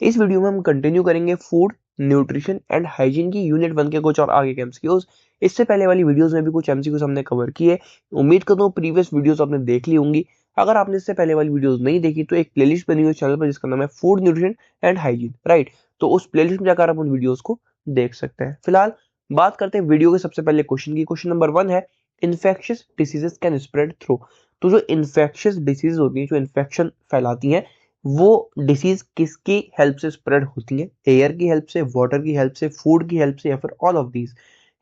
इस वीडियो में हम कंटिन्यू करेंगे फूड न्यूट्रिशन एंड हाइजीन की यूनिट 1 के कुछ और आगे के एमसीक्यूज। इससे पहले वाली वीडियोस में भी कुछ एमसीक्यूज हमने कवर किए। उम्मीद करता हूँ प्रीवियस वीडियोस आपने देख ली होंगी। अगर आपने इससे पहले वाली वीडियोस नहीं देखी तो एक प्लेलिस्ट बनी हुई चैनल पर जिसका नाम है food nutrition and hygiene, right. तो उस प्लेलिस्ट में जाकर आप उन वीडियोस को देख सकते हैं। फिलहाल बात करते हैं वीडियो के सबसे पहले क्वेश्चन की। क्वेश्चन नंबर 1 है, infectious diseases can spread through. तो जो इन्फेक्शियस डिसीज होती है, जो इन्फेक्शन फैलाती हैं, वो डिसीज किसकी हेल्प से स्प्रेड होती है? एयर की हेल्प से, वाटर की हेल्प से, फूड की हेल्प से, या फिर all of these?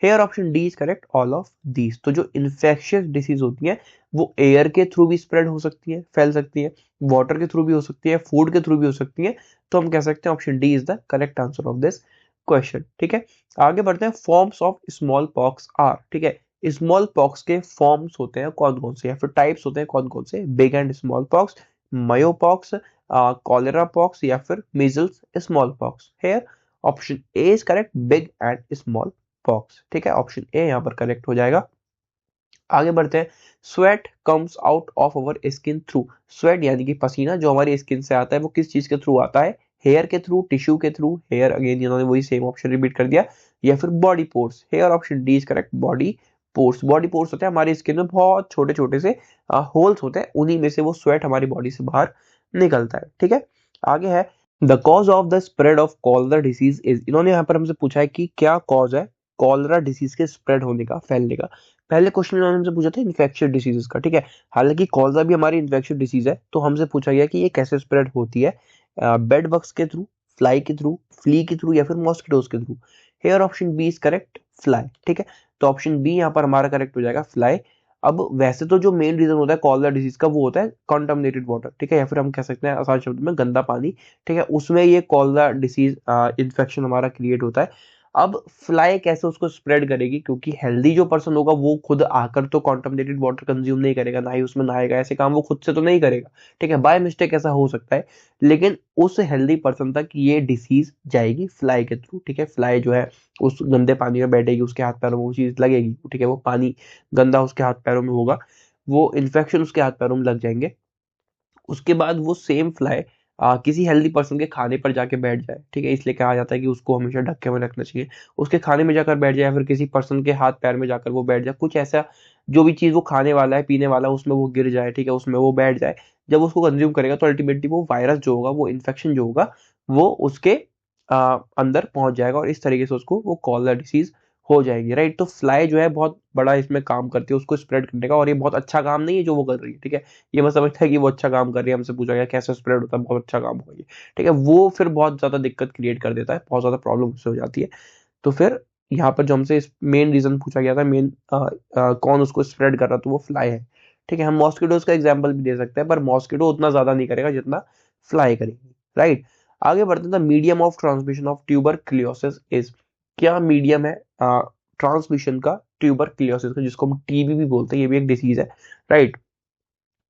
Hair option D is correct, all of these. तो जो इन्फेक्शियस डिसीज होती है वो एयर के थ्रू भी स्प्रेड हो सकती है, फैल सकती है, वाटर के थ्रू भी हो सकती है, फूड के थ्रू भी हो सकती है। तो हम कह सकते हैं option D is the correct answer of this question. ठीक है, आगे बढ़ते हैं। Forms of small pox are. ठीक है, स्मॉल पॉक्स के फॉर्म्स होते हैं कौन कौन से, या फिर टाइप्स होते हैं कौन कौन से? बिग एंड स्मॉल पॉक्स, मायोपॉक्स, कॉलेरा पॉक्स, या फिर measles small pox. Here option A is correct, big and small pox. ठीक है, ऑप्शन ए यहाँ पर करेक्ट हो जाएगा। आगे बढ़ते हैं। Sweat comes out of our skin through. Sweat यानी कि पसीना जो हमारी स्किन से आता है वो किस चीज के थ्रू आता है? हेयर के थ्रू, टिश्यू के थ्रू। हेयर अगेन इन्होंने वही सेम ऑप्शन रिपीट कर दिया, या फिर body pores. Hair option D is correct, body pores. Body pores होते हैं हमारी स्किन में बहुत छोटे छोटे से होल्स होते हैं, उन्हीं में से वो स्वेट हमारी बॉडी से बाहर निकलता है। ठीक है, आगे है, the cause of the spread of cholera disease is. इन्होंने यहाँ पर हमसे पूछा है कि क्या कॉज है कॉलरा डिसीज के स्प्रेड होने का, फैलने का। पहले क्वेश्चन में हमसे पूछा था इन्फेक्शियस डिसीजेस का। ठीक है, हालांकि कॉलरा भी हमारी इन्फेक्शियस डिसीज है, तो हमसे पूछा गया कि ये कैसे स्प्रेड होती है? बेड बग्स के थ्रू, फ्लाई के थ्रू, फ्ली के थ्रू, या फिर मॉस्किटोज के through? Here option B is correct, fly. ठीक है, तो ऑप्शन बी यहाँ पर हमारा करेक्ट हो जाएगा, फ्लाई। अब वैसे तो जो मेन रीजन होता है कॉलरा डिसीज का वो होता है कॉन्टामिनेटेड वाटर। ठीक है, या फिर हम कह सकते हैं आसान शब्द में गंदा पानी। ठीक है, उसमें ये कॉलरा डिसीज इन्फेक्शन हमारा क्रिएट होता है। अब फ्लाई कैसे उसको स्प्रेड करेगी? क्योंकि हेल्दी जो पर्सन होगा वो खुद आकर तो कॉन्टामिनेटेड वाटर कंज्यूम नहीं करेगा, ना ही उसमें नहाएगा, ऐसे काम वो खुद से तो नहीं करेगा। ठीक है, बाय मिस्टेक ऐसा हो सकता है, लेकिन उस हेल्दी पर्सन तक ये डिसीज जाएगी फ्लाई के थ्रू। ठीक है, फ्लाई जो है उस गंदे पानी में बैठेगी, उसके हाथ पैरों में वो चीज लगेगी। ठीक है, वो पानी गंदा उसके हाथ पैरों में होगा, वो इन्फेक्शन उसके हाथ पैरों में लग जाएंगे। उसके बाद वो सेम फ्लाई किसी हेल्दी पर्सन के खाने पर जाके बैठ जाए। ठीक है, इसलिए कहा जाता है कि उसको हमेशा ढक्के में रखना चाहिए। उसके खाने में जाकर बैठ जाए, या फिर किसी पर्सन के हाथ पैर में जाकर वो बैठ जाए, कुछ ऐसा जो भी चीज वो खाने वाला है, पीने वाला है, उसमें वो गिर जाए। ठीक है, उसमें वो बैठ जाए, जब उसको कंज्यूम करेगा तो अल्टीमेटली वो वायरस जो होगा, वो इन्फेक्शन जो होगा, वो उसके अंदर पहुंच जाएगा, और इस तरीके से उसको वो कॉलरा डिसीज हो जाएगी। राइट, तो फ्लाई जो है बहुत बड़ा इसमें काम करती है उसको स्प्रेड करने का, और ये बहुत अच्छा काम नहीं है जो वो कर रही है। ठीक है, ये मैं समझता है कि वो अच्छा काम कर रही है, हमसे पूछा गया कैसे स्प्रेड होता है, बहुत अच्छा काम होगा ये। ठीक है, वो फिर बहुत ज्यादा दिक्कत क्रिएट कर देता है, बहुत ज्यादा प्रॉब्लम उससे हो जाती है। तो फिर यहाँ पर जो हमसे मेन रीजन पूछा गया था, मेन कौन उसको स्प्रेड कर रहा, तो वो फ्लाई है। ठीक है, हम मॉस्किटोज का एग्जाम्पल भी दे सकते हैं, पर मॉस्किटो उतना ज्यादा नहीं करेगा जितना फ्लाई करेगी। राइट, आगे बढ़ते हैं। Medium of transmission of tuberculosis is. क्या मीडियम है ट्रांसमिशन का ट्यूबरक्लोसिस का, जिसको हम टीबी भी बोलते हैं, ये भी एक डिसीज है। राइट,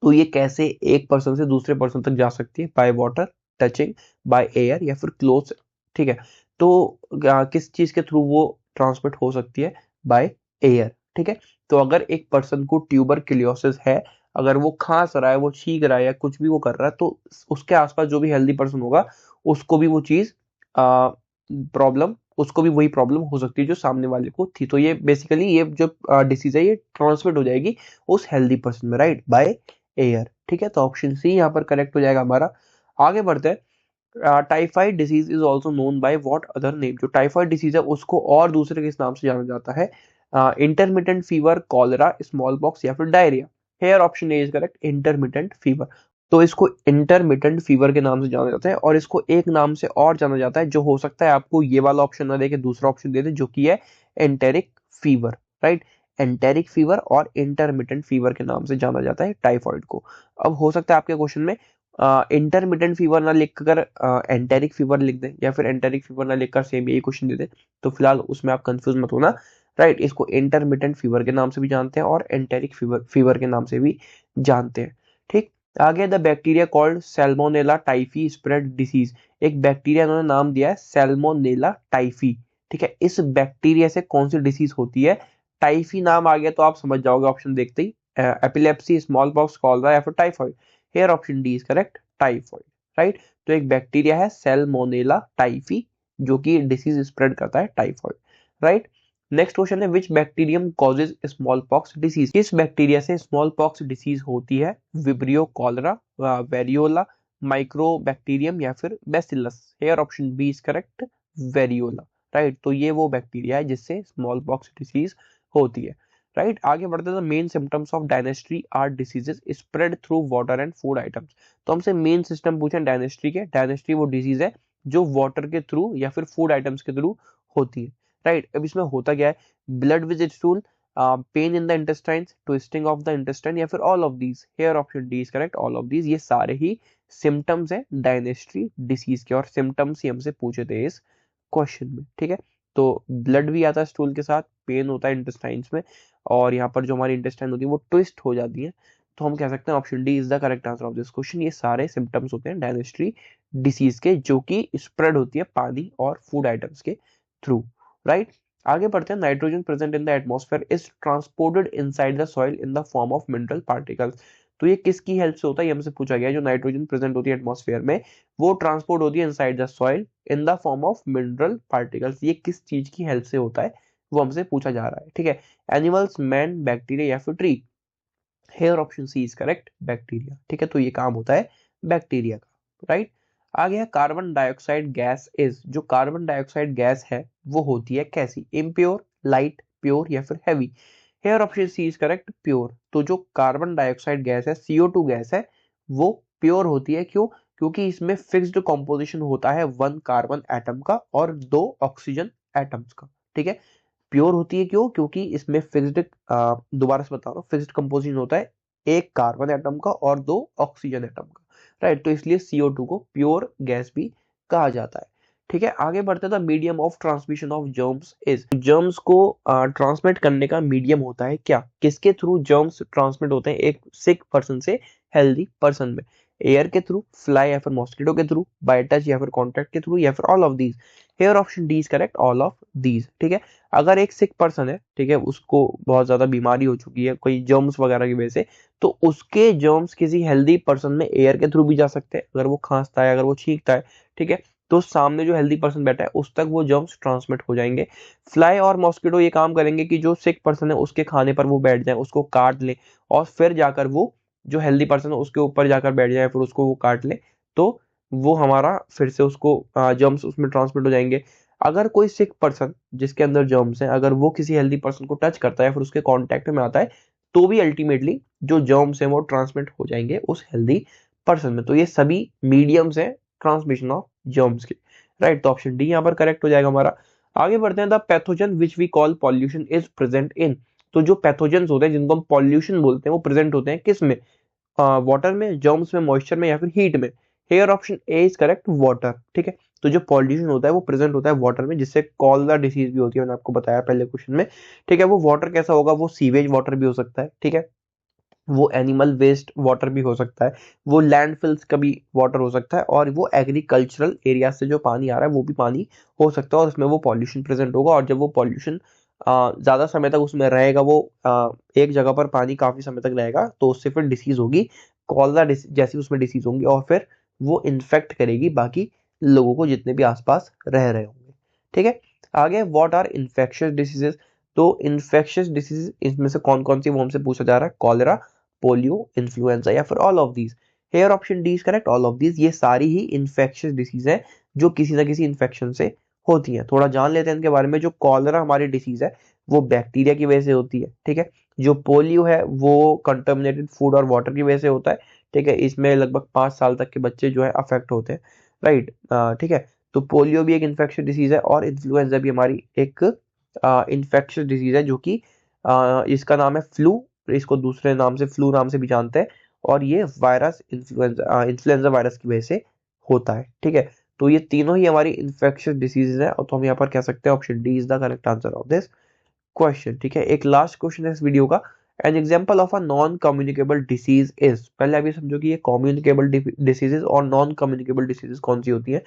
तो ये कैसे एक पर्सन से दूसरे पर्सन तक जा सकती है? By water, touching, by air, या फिर क्लोथ। ठीक है, तो किस चीज के थ्रू वो ट्रांसमिट हो सकती है? By air. ठीक है, तो अगर एक पर्सन को ट्यूबरक्लोसिस है, अगर वो खांस रहा है, वो छींक रहा है, या कुछ भी वो कर रहा है, तो उसके आसपास जो भी हेल्दी पर्सन होगा उसको भी वो चीज प्रॉब्लम, उसको भी वही प्रॉब्लम हो सकती है जो सामने वाले को थी। तो ये बेसिकली ये जो डिसीज है ये ट्रांसमिट हो जाएगी उस हेल्दी पर्सन में, राइट, बाय एयर। ठीक है, तो ऑप्शन सी यहाँ पर करेक्ट हो जाएगा हमारा। आगे बढ़ते हैं। Typhoid disease is also known by what other name. जो टाइफाइड डिसीज है उसको और दूसरे किस नाम से जाना जाता है? Intermittent fever, cholera, small pox, या फिर diarrhoea? Hair option A is correct, intermittent fever. तो इसको इंटरमिटेंट फीवर के नाम से जाना जाता है, और इसको एक नाम से और जाना जाता है, जो हो सकता है आपको ये वाला ऑप्शन ना दे के दूसरा ऑप्शन दे दे, जो कि है enteric fever. Right, enteric fever और इंटरमिटेंट फीवर के नाम से जाना जाता है टाइफॉइड को। अब हो सकता है आपके क्वेश्चन में इंटरमिटेंट फीवर ना लिखकर एंटेरिक फीवर लिख दें, या फिर एंटेरिक फीवर ना लिखकर सेम यही क्वेश्चन दे दें, तो फिलहाल उसमें आप कंफ्यूज मत होना। राइट, इसको इंटरमिटेंट फीवर के नाम से भी जानते हैं, और एंटेरिक फीवर फीवर के नाम से भी जानते हैं। ठीक, आगे the bacteria called Salmonella typhi spread disease. एक बैक्टीरिया इन्होंने नाम दिया है सैल्मोनेला टाइफी। ठीक है, इस बैक्टीरिया से कौन सी डिसीज होती है? टाइफी नाम आ गया तो आप समझ जाओगे ऑप्शन देखते ही, एपिलेप्सी, स्मॉल पॉक्स, कॉलरा, या फिर typhoid? Hair option D is correct, typhoid. Right. तो एक बैक्टीरिया है सैल्मोनेला टाइफी जो कि डिसीज स्प्रेड करता है टाइफॉइड, राइट। नेक्स्ट क्वेश्चन है which bacterium causes small pox disease, किस बैक्टीरिया से स्मॉल पॉक्स डिसीज होती है, विब्रियो कॉलरा, वेरियोला, माइक्रोबैक्टीरियम या फिर bacillus. Here option B is correct, variola, right. तो ये वो बैक्टीरिया है जिससे स्मॉल पॉक्स डिसीज होती है, राइट। आगे बढ़ते हैं, main symptoms of dynasty are diseases spread through water and food items. तो हमसे मेन सिस्टम पूछे डायनेस्ट्री के, डायनेस्ट्री वो डिजीज है जो वाटर के थ्रू या फिर फूड आइटम्स के थ्रू होती है, राइट। अब इसमें होता क्या है, blood with stool, pain in the intestines, twisting of the intestine या फिर all of these. Hair option D is correct, all of these. ये सारे ही सिम्टम्स है डायनेस्ट्री डिसीज के और सिम्टम्स ही हमसे पूछे थे इस क्वेश्चन में, ठीक है। तो ब्लड भी आता है स्टूल के साथ, पेन होता है इंटेस्टाइन्स में, और यहाँ पर जो हमारी इंटेस्टाइन होती है वो ट्विस्ट हो जाती है। तो हम कह सकते हैं option D is the correct answer of this question. ये सारे सिम्टम्स होते हैं डायनेस्ट्री डिसीज के जो कि स्प्रेड होती है पानी और फूड आइटम्स के थ्रू, राइट। आगे बढ़ते हैं, nitrogen present in the atmosphere is transported inside the soil in the form of mineral particles. तो ये किसकी हेल्प से होता है, ये हमसे पूछा गया है। जो नाइट्रोजन प्रेजेंट होती है एटमॉस्फेयर में वो ट्रांसपोर्ट होती है inside the soil in the form of mineral particles. ये किस चीज की हेल्प से होता है वो हमसे पूछा जा रहा है, ठीक है। एनिमल्स, मैन, बैक्टीरिया या फिर tree. Here option C is correct, bacteria, ठीक है। तो ये काम होता है बैक्टीरिया का, राइट। आगे है कार्बन डाइऑक्साइड गैस इज, जो कार्बन डाइऑक्साइड गैस है वो होती है कैसी, इम्प्योर, लाइट, प्योर या फिर heavy. Here option C is correct, pure. तो जो कार्बन डाइऑक्साइड गैस है, CO2 गैस है, वो प्योर होती है। क्यों? क्योंकि इसमें फिक्स्ड कॉम्पोजिशन होता है 1 कार्बन एटम का और 2 ऑक्सीजन एटम्स का, ठीक है। प्योर होती है क्यों? क्योंकि इसमें फिक्स्ड, दोबारा से बता रहा हूँ, फिक्स्ड कंपोजिशन होता है 1 कार्बन एटम का और 2 ऑक्सीजन एटम का, राइट। तो इसलिए CO2 को प्योर गैस भी कहा जाता है, ठीक है। आगे बढ़ते the medium of transmission of germs is, germs को ट्रांसमिट करने का मीडियम होता है क्या, किसके थ्रू जर्म्स ट्रांसमिट होते हैं एक सिक पर्सन से हेल्दी पर्सन में, एयर के थ्रू, फ्लाई या फिर मॉस्किटो के थ्रू, बाय टच या फिर कॉन्टैक्ट के थ्रू या फिर all of these. Hair option D is correct, all of these, ठीक है। अगर एक सिक पर्सन है, ठीक है, उसको बहुत ज्यादा बीमारी हो चुकी है कोई जर्म्स वगैरह की वजह से, तो उसके जर्म्स किसी हेल्दी पर्सन में एयर के थ्रू भी जा सकते हैं, अगर वो खांसता है, अगर वो छींकता है, ठीक है, तो सामने जो हेल्दी पर्सन बैठा है उस तक वो जर्म्स ट्रांसमिट हो जाएंगे। फ्लाई और मॉस्किटो ये काम करेंगे कि जो सिक पर्सन है उसके खाने पर वो बैठ जाए, उसको काट ले और फिर जाकर वो जो हेल्दी पर्सन है उसके ऊपर जाकर बैठ जाए, फिर उसको वो काट ले, तो वो हमारा फिर से उसको जर्म्स उसमें ट्रांसमिट हो जाएंगे। अगर कोई सिक पर्सन जिसके अंदर जर्म्स हैं, अगर वो किसी हेल्दी पर्सन को टच करता है, फिर उसके कांटेक्ट में आता है, तो भी अल्टीमेटली जो जर्म्स हैं वो ट्रांसमिट हो जाएंगे उस हेल्दी पर्सन में। तो ये सभी मीडियम्स हैं ट्रांसमिशन ऑफ जर्म्स के, राइट। तो ऑप्शन डी यहाँ पर करेक्ट हो जाएगा हमारा। आगे बढ़ते हैं, the pathogen which we call pollution is present in. तो जो पैथोजेंस होते हैं जिनको हम पॉल्यूशन बोलते हैं वो प्रेजेंट होते हैं किस में, वाटर में, जर्म्स में, मॉइस्चर में या फिर हीट में। Hair option A is correct, water, ठीक है। तो जो पॉल्यूशन होता है वो प्रेजेंट होता है वाटर में, जिससे कॉलरा डिसीज भी होती है, मैंने आपको बताया पहले क्वेश्चन में, ठीक है। वो वाटर कैसा होगा, वो सीवेज वाटर भी हो सकता है, ठीक है, वो एनिमल वेस्ट वाटर भी हो सकता है, वो लैंडफिल्स का भी वाटर हो सकता है, और वो एग्रीकल्चरल एरिया से जो पानी आ रहा है वो भी पानी हो सकता है, और उसमें वो पॉल्यूशन प्रेजेंट होगा। और जब वो पॉल्यूशन ज्यादा समय तक उसमें रहेगा, वो एक जगह पर पानी काफी समय तक रहेगा, तो उससे फिर डिसीज होगी, कॉलरा जैसी उसमें डिसीज होंगी, और फिर वो इन्फेक्ट करेगी बाकी लोगों को जितने भी आसपास रह रहे होंगे, ठीक है। आगे, व्हाट आर इन्फेक्शियस डिसीजेस। तो इन्फेक्शियस डिसीज इसमें से कौन कौन सी, वो हमसे पूछा जा रहा है, कॉलरा, पोलियो, इन्फ्लुएंजा या फिर all of these. Hair option D is correct, all of these. ये सारी ही इन्फेक्शियस डिसीज है जो किसी ना किसी इन्फेक्शन से होती है। थोड़ा जान लेते हैं इनके बारे में। जो कॉलरा हमारी डिसीज है वो बैक्टीरिया की वजह से होती है, ठीक है। जो पोलियो है वो कंटामिनेटेड फूड और वाटर की वजह से होता है, ठीक है। इसमें लगभग 5 साल तक के बच्चे जो है अफेक्ट होते हैं, राइट, ठीक है। तो पोलियो भी एक इन्फेक्शियस डिसीज है, और इन्फ्लुएंजा भी हमारी एक इन्फेक्शियस डिजीज है जो कि इसका नाम है फ्लू, इसको दूसरे नाम से फ्लू नाम से भी जानते हैं, और ये वायरस इन्फ्लुएंजा वायरस की वजह से होता है, ठीक है। तो ये तीनों ही हमारी इन्फेक्शियस डिसीजेज है, और तो हम यहाँ पर कह सकते हैं option D is the correct answer of this question, ठीक है। एक लास्ट क्वेश्चन है इस वीडियो का, an example of a non communicable disease is. पहले अभी समझो कि ये कम्युनिकेबल डिसीजेज और नॉन कम्युनिकेबल डिसीजेज कौन सी होती है।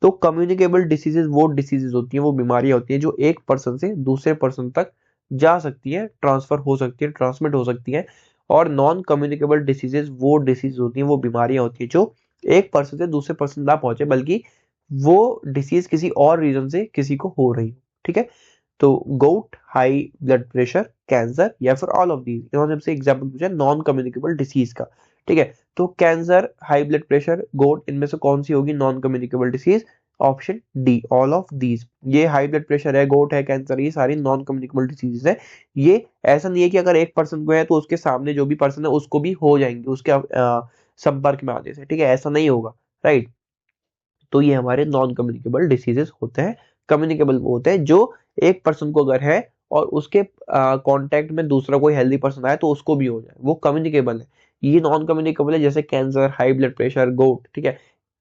तो कम्युनिकेबल डिसीजेज वो डिसीजेज होती हैं, वो बीमारियां होती हैं जो एक पर्सन से दूसरे पर्सन तक जा सकती है, ट्रांसफर हो सकती है, ट्रांसमिट हो सकती है। और नॉन कम्युनिकेबल डिसीजेज वो डिसीज होती हैं, वो बीमारियां होती हैं जो एक पर्सन से दूसरे पर्सन ना पहुंचे, बल्कि वो डिसीज किसी और रीजन से किसी को हो रही हो। ठीक है, तो गोट, हाई ब्लड प्रेशर, कैंसर या फिर ऑल ऑफ दीज, इन्होंने हमसे एग्जाम्पल पूछा नॉन कम्युनिकेबल डिसीज का। ठीक है, तो कैंसर, हाई ब्लड प्रेशर, गोट, इनमें से कौन सी होगी non communicable disease? Option D, all of these. ये हाई ब्लड प्रेशर है, गोट है, कैंसर, ये सारी नॉन कम्युनिकेबल डिसीज है। ये ऐसा नहीं है कि अगर एक पर्सन को है तो उसके सामने जो भी पर्सन है उसको भी हो जाएंगे उसके संपर्क में आने से। ठीक है, ऐसा नहीं होगा, राइट। तो ये हमारे नॉन कम्युनिकेबल डिसीजेस होते हैं। कम्युनिकेबल वो होते हैं जो एक पर्सन को अगर है और उसके कांटेक्ट में दूसरा कोई हेल्दी पर्सन आए तो उसको भी हो जाए, वो कम्युनिकेबल है। ये नॉन कम्युनिकेबल है, जैसे कैंसर, हाई ब्लड प्रेशर, गोट। ठीक है,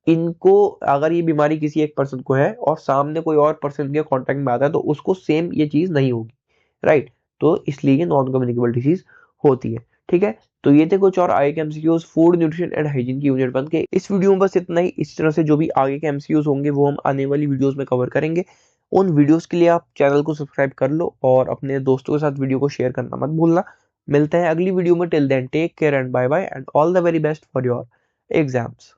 इनको अगर ये बीमारी किसी एक पर्सन को है और सामने कोई और पर्सन के कांटेक्ट में आता है तो उसको सेम ये चीज नहीं होगी, राइट। तो इसलिए ये नॉन कम्युनिकेबल डिसीज होती है। ठीक है, तो ये थे कुछ और आगे के MCQs food nutrition and hygiene की यूनिट 1 के। इस वीडियो में बस इतना ही। इस तरह से जो भी आगे के एमसीक्यूज होंगे वो हम आने वाली वीडियोस में कवर करेंगे। उन वीडियोस के लिए आप चैनल को सब्सक्राइब कर लो और अपने दोस्तों के साथ वीडियो को शेयर करना मत भूलना। मिलते हैं अगली वीडियो में। Till then take care and bye bye and all the very best for your exams.